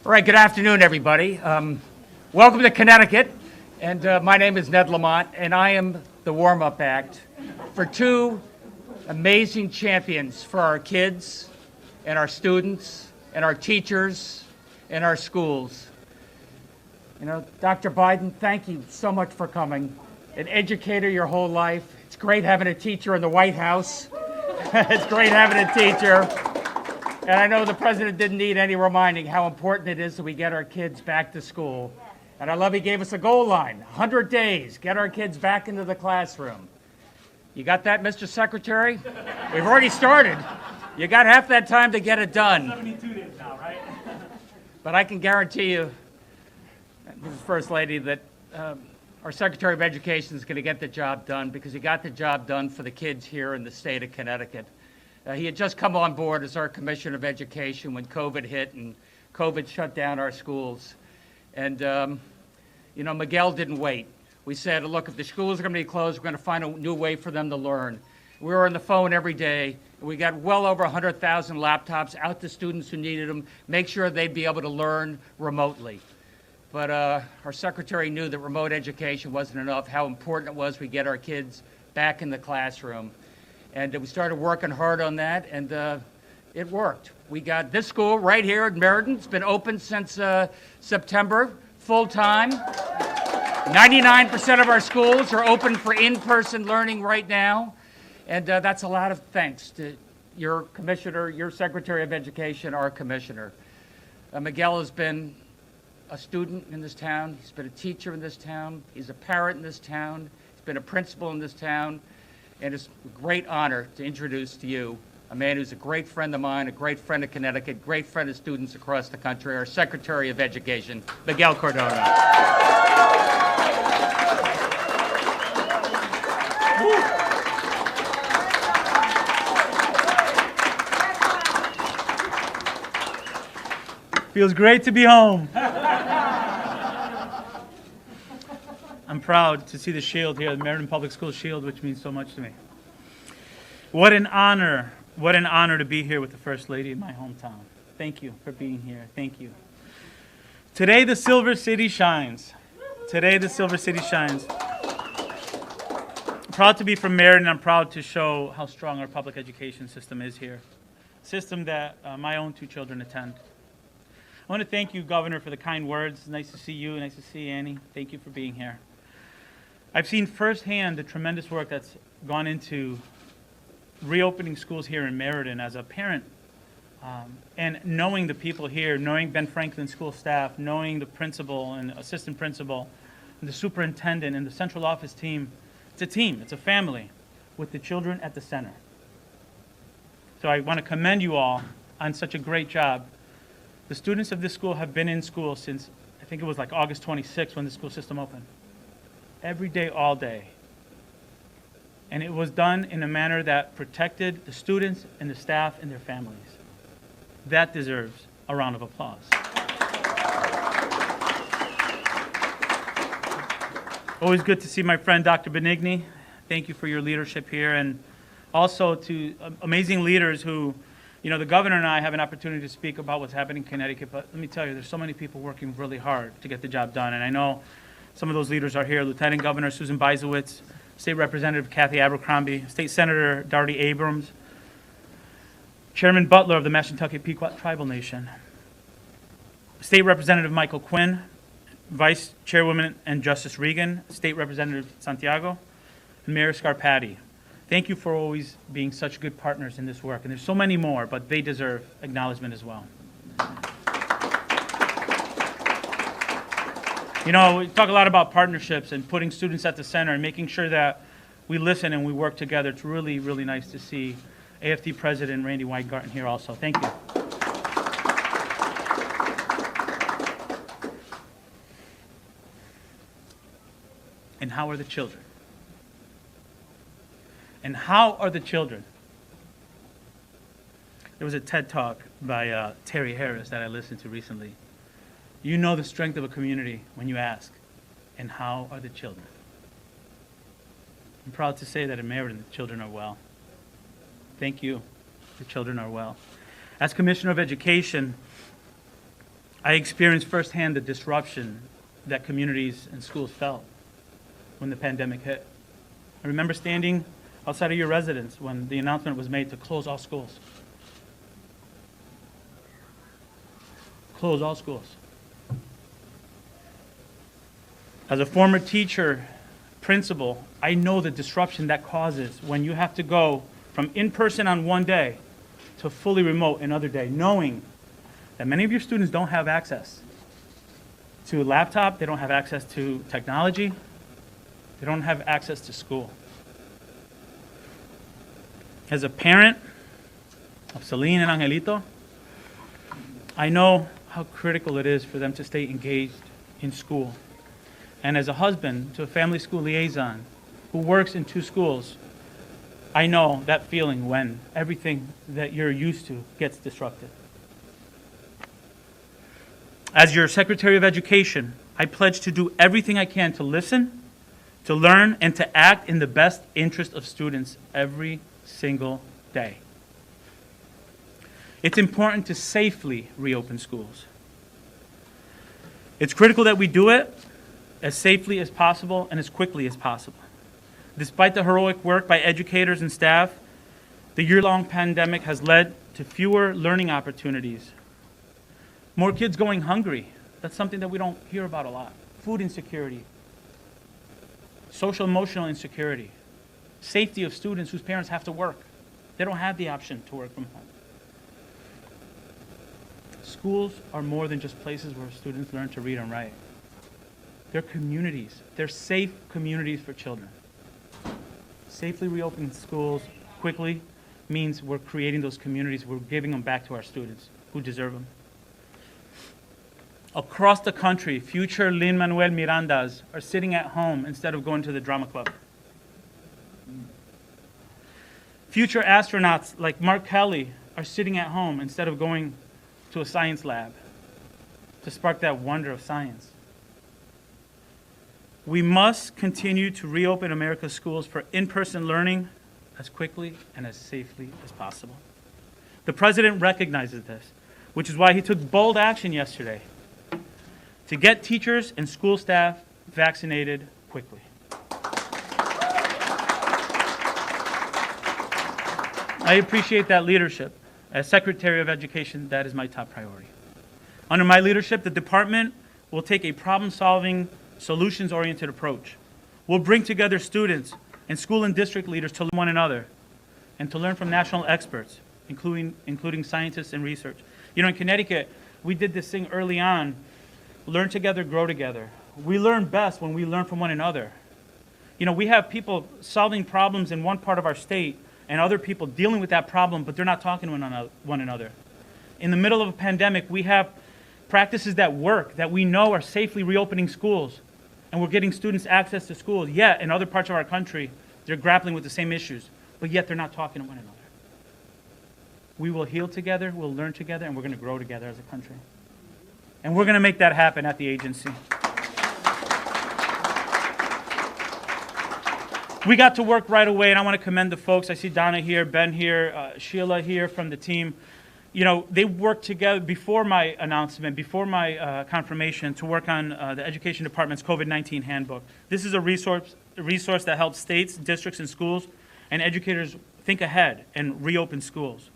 All right, good afternoon, everybody. Welcome to Connecticut, and my name is Ned Lamont, and I am the warm-up act for two amazing champions for our kids and our students and our teachers and our schools. You know, Dr. Biden, thank you so much for coming. An educator your whole life. It's great having a teacher in the White House. It's great having a teacher. And I know the president didn't need any reminding how important it is that we get our kids back to school. And I love he gave us a goal line, 100 days, get our kids back into the classroom. You got that, Mr. Secretary? We've already started. You got half that time to get it done. 72 days now, right? But I can guarantee you, Mrs. First Lady, that our Secretary of Education is going to get the job done because he got the job done for the kids here in the state of Connecticut. He had just come on board as our Commissioner of Education when COVID hit and COVID shut down our schools. And, you know, Miguel didn't wait. We said, look, if the schools are going to be closed, we're going to find a new way for them to learn. We were on the phone every day. We got well over 100,000 laptops out to students who needed them, make sure they'd be able to learn remotely. But our secretary knew that remote education wasn't enough, how important it was we get our kids back in the classroom. And we started working hard on that, and it worked. We got this school right here at Meriden. It's been open since September, full-time. 99% of our schools are open for in-person learning right now. And that's a lot of thanks to your commissioner, your Secretary of Education, our commissioner. Miguel has been a student in this town. He's been a teacher in this town. He's a parent in this town. He's been a principal in this town. And it's a great honor to introduce to you a man who's a great friend of mine, a great friend of Connecticut, great friend of students across the country, our Secretary of Education, Miguel Cardona. Feels great to be home. I'm proud to see the shield here, the Meriden Public Schools shield, which means so much to me. What an honor to be here with the First Lady in my hometown. Thank you for being here. Thank you. Today the Silver City shines. Today the Silver City shines. I'm proud to be from Meriden. I'm proud to show how strong our public education system is here. A system that my own two children attend. I want to thank you, Governor, for the kind words. Nice to see you. Nice to see Annie. Thank you for being here. I've seen firsthand the tremendous work that's gone into reopening schools here in Meriden as a parent, and knowing the people here, knowing Ben Franklin's school staff, knowing the principal and assistant principal, and the superintendent and the central office team. It's a team, it's a family with the children at the center. So I want to commend you all on such a great job. The students of this school have been in school since, I think it was like August 26th when the school system opened. Every day, all day. And it was done in a manner that protected the students and the staff and their families. That deserves a round of applause. Always good to see my friend Dr. Benigni. Thank you for your leadership here, and also to amazing leaders who, you know, the governor and I have an opportunity to speak about what's happening in Connecticut, but let me tell you, there's so many people working really hard to get the job done, and I know some of those leaders are here. Lieutenant Governor Susan Beisowitz, State Representative Kathy Abercrombie, State Senator Darty Abrams, Chairman Butler of the Mashantucket Pequot Tribal Nation, State Representative Michael Quinn, Vice Chairwoman and Justice Regan, State Representative Santiago, and Mayor Scarpati. Thank you for always being such good partners in this work. And there's so many more, but they deserve acknowledgement as well. You know, we talk a lot about partnerships and putting students at the center and making sure that we listen and we work together. It's really, really nice to see AFT President Randy Weingarten here also. Thank you. And how are the children? And how are the children? There was a TED Talk by Terry Harris that I listened to recently. You know the strength of a community when you ask, and how are the children? I'm proud to say that in Meriden, the children are well. Thank you. The children are well. As Commissioner of Education, I experienced firsthand the disruption that communities and schools felt when the pandemic hit. I remember standing outside of your residence when the announcement was made to close all schools. Close all schools. As a former teacher, principal, I know the disruption that causes when you have to go from in-person on one day to fully remote another day, knowing that many of your students don't have access to a laptop, they don't have access to technology, they don't have access to school. As a parent of Celine and Angelito, I know how critical it is for them to stay engaged in school. And as a husband to a family school liaison who works in 2 schools, I know that feeling when everything that you're used to gets disrupted. As your Secretary of Education, I pledge to do everything I can to listen, to learn, and to act in the best interest of students every single day. It's important to safely reopen schools. It's critical that we do it as safely as possible and as quickly as possible. Despite the heroic work by educators and staff, the year-long pandemic has led to fewer learning opportunities. More kids going hungry. That's something that we don't hear about a lot. Food insecurity, social emotional insecurity, safety of students whose parents have to work. They don't have the option to work from home. Schools are more than just places where students learn to read and write. They're communities. They're safe communities for children. Safely reopening schools quickly means we're creating those communities. We're giving them back to our students who deserve them. Across the country, future Lin-Manuel Mirandas are sitting at home instead of going to the drama club. Future astronauts like Mark Kelly are sitting at home instead of going to a science lab to spark that wonder of science. We must continue to reopen America's schools for in-person learning as quickly and as safely as possible. The President recognizes this, which is why he took bold action yesterday to get teachers and school staff vaccinated quickly. I appreciate that leadership. As Secretary of Education, that is my top priority. Under my leadership, the department will take a problem-solving, solutions-oriented approach. We'll bring together students and school and district leaders to learn one another and to learn from national experts, including scientists and research. You know, in Connecticut, we did this thing early on, learn together, grow together. We learn best when we learn from one another. You know, we have people solving problems in one part of our state and other people dealing with that problem, but they're not talking to one another. In the middle of a pandemic, we have practices that work, that we know are safely reopening schools, and we're getting students access to schools. Yet, in other parts of our country, they're grappling with the same issues, but yet they're not talking to one another. We will heal together, we'll learn together, and we're going to grow together as a country. And we're going to make that happen at the agency. We got to work right away, and I want to commend the folks. I see Donna here, Ben here, Sheila here from the team. You know, they worked together before my announcement, before my confirmation, to work on the Education Department's COVID-19 handbook. This is a resource that helps states, districts, and schools and educators think ahead and reopen schools.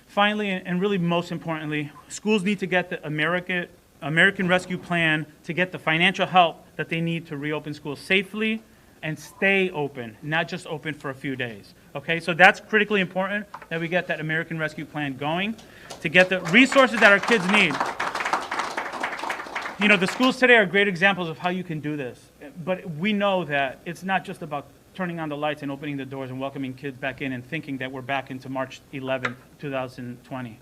Finally, and really most importantly, schools need to get the American Rescue Plan to get the financial help that they need to reopen schools safely and stay open, not just open for a few days. Okay, so that's critically important that we get that American Rescue Plan going to get the resources that our kids need. You know, the schools today are great examples of how you can do this, but we know that it's not just about turning on the lights and opening the doors and welcoming kids back in and thinking that we're back into March 11th, 2020.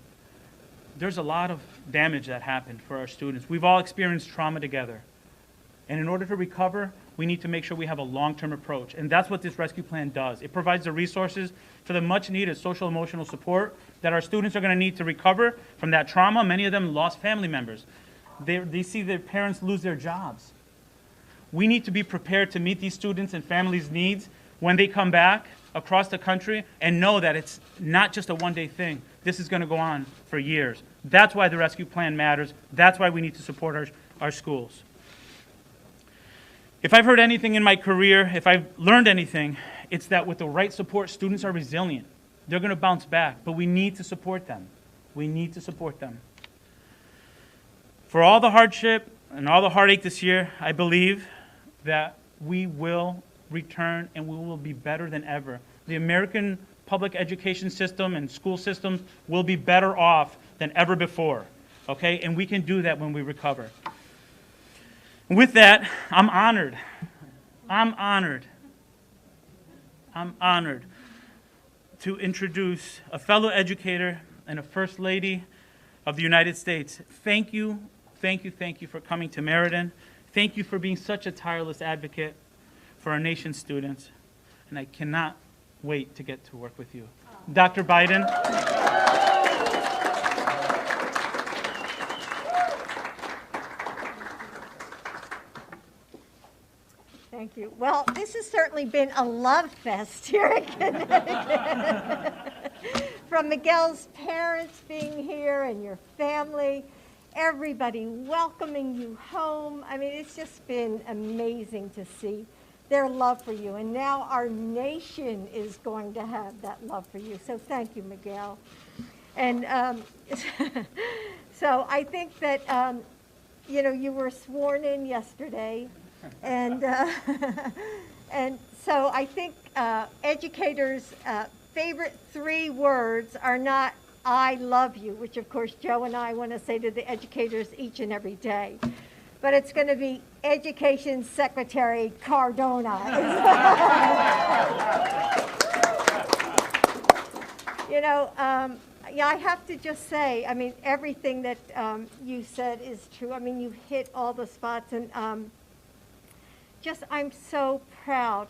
There's a lot of damage that happened for our students. We've all experienced trauma together. And in order to recover, we need to make sure we have a long-term approach. And that's what this rescue plan does. It provides the resources for the much-needed social emotional support that our students are going to need to recover from that trauma. Many of them lost family members. They see their parents lose their jobs. We need to be prepared to meet these students and families' needs when they come back across the country and know that it's not just a one-day thing. This is going to go on for years. That's why the rescue plan matters. That's why we need to support our schools. If I've heard anything in my career, if I've learned anything, it's that with the right support, students are resilient. They're going to bounce back, but we need to support them. We need to support them. For all the hardship and all the heartache this year, I believe that we will return and we will be better than ever. The American public education system and school systems will be better off than ever before, okay? And we can do that when we recover. And with that, I'm honored. I'm honored to introduce a fellow educator and a First Lady of the United States. Thank you for coming to Meriden. Thank you for being such a tireless advocate for our nation's students. And I cannot wait to get to work with you. Dr. Biden. Thank you. Well, this has certainly been a love fest here in Connecticut. From Miguel's parents being here and your family, everybody welcoming you home. I mean, it's just been amazing to see their love for you. And now our nation is going to have that love for you. So thank you, Miguel. And so I think that, you were sworn in yesterday. And and so I think educators' favorite 3 words are not "I love you," which of course Joe and I want to say to the educators each and every day, but it's going to be Education Secretary Cardona. I have to just say, I mean, everything that you said is true. I mean, you hit all the spots, and I'm so proud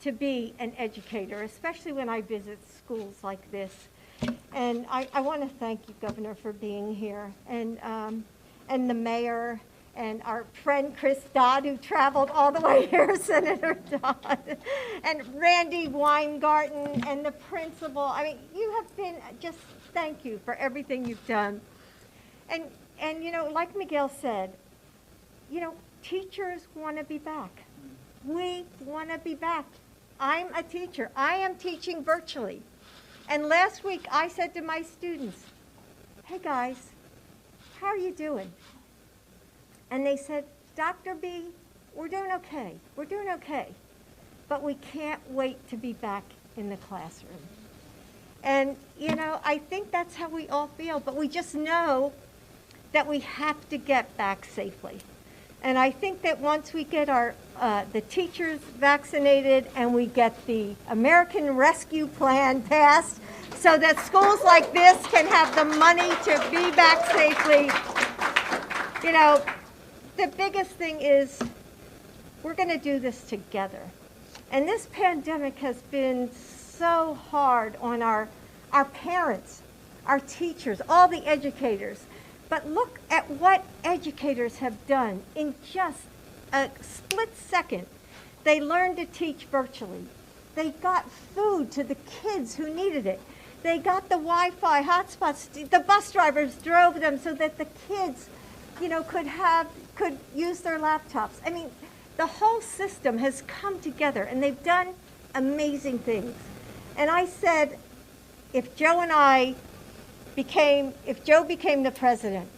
to be an educator, especially when I visit schools like this. And I want to thank you, Governor, for being here, and the mayor, and our friend Chris Dodd, who traveled all the way here, Senator Dodd, and Randy Weingarten, and the principal. I mean, you have been, just thank you for everything you've done. And like Miguel said, teachers want to be back. We want to be back. I'm a teacher. I am teaching virtually. And last week I said to my students, hey guys, how are you doing? And they said, Dr. B, we're doing okay. We're doing okay. But we can't wait to be back in the classroom. And, I think that's how we all feel. But we just know that we have to get back safely. And I think that once we get the teachers vaccinated and we get the American Rescue Plan passed so that schools like this can have the money to be back safely, the biggest thing is we're going to do this together. And this pandemic has been so hard on our parents, our teachers, all the educators. But look at what educators have done in just a split second. They learned to teach virtually. They got food to the kids who needed it. They got the Wi-Fi hotspots. The bus drivers drove them so that the kids, could use their laptops. I mean, the whole system has come together, and they've done amazing things. And I said, if Joe became the president,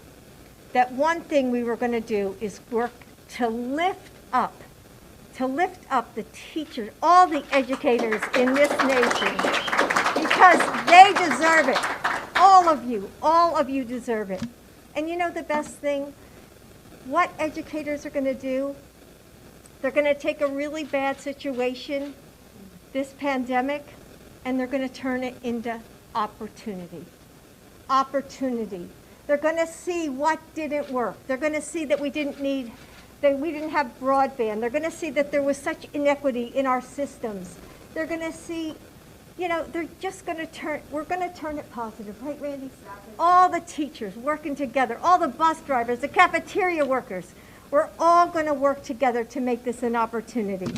that one thing we were going to do is work to lift up the teachers, all the educators in this nation, because they deserve it. All of you deserve it. And the best thing, what educators are going to do, they're going to take a really bad situation, this pandemic, and they're going to turn it into opportunity. They're going to see what didn't work. They're going to see that we didn't have broadband. They're going to see that there was such inequity in our systems. They're going to see, we're going to turn it positive, right, Randy? All the teachers working together, all the bus drivers, the cafeteria workers, we're all going to work together to make this an opportunity.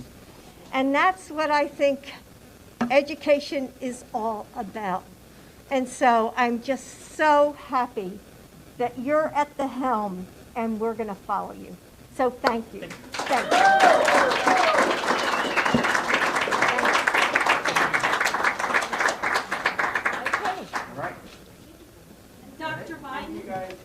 And that's what I think education is all about. And so I'm just so happy that you're at the helm and we're going to follow you. So thank you. Thank you. Dr. Biden.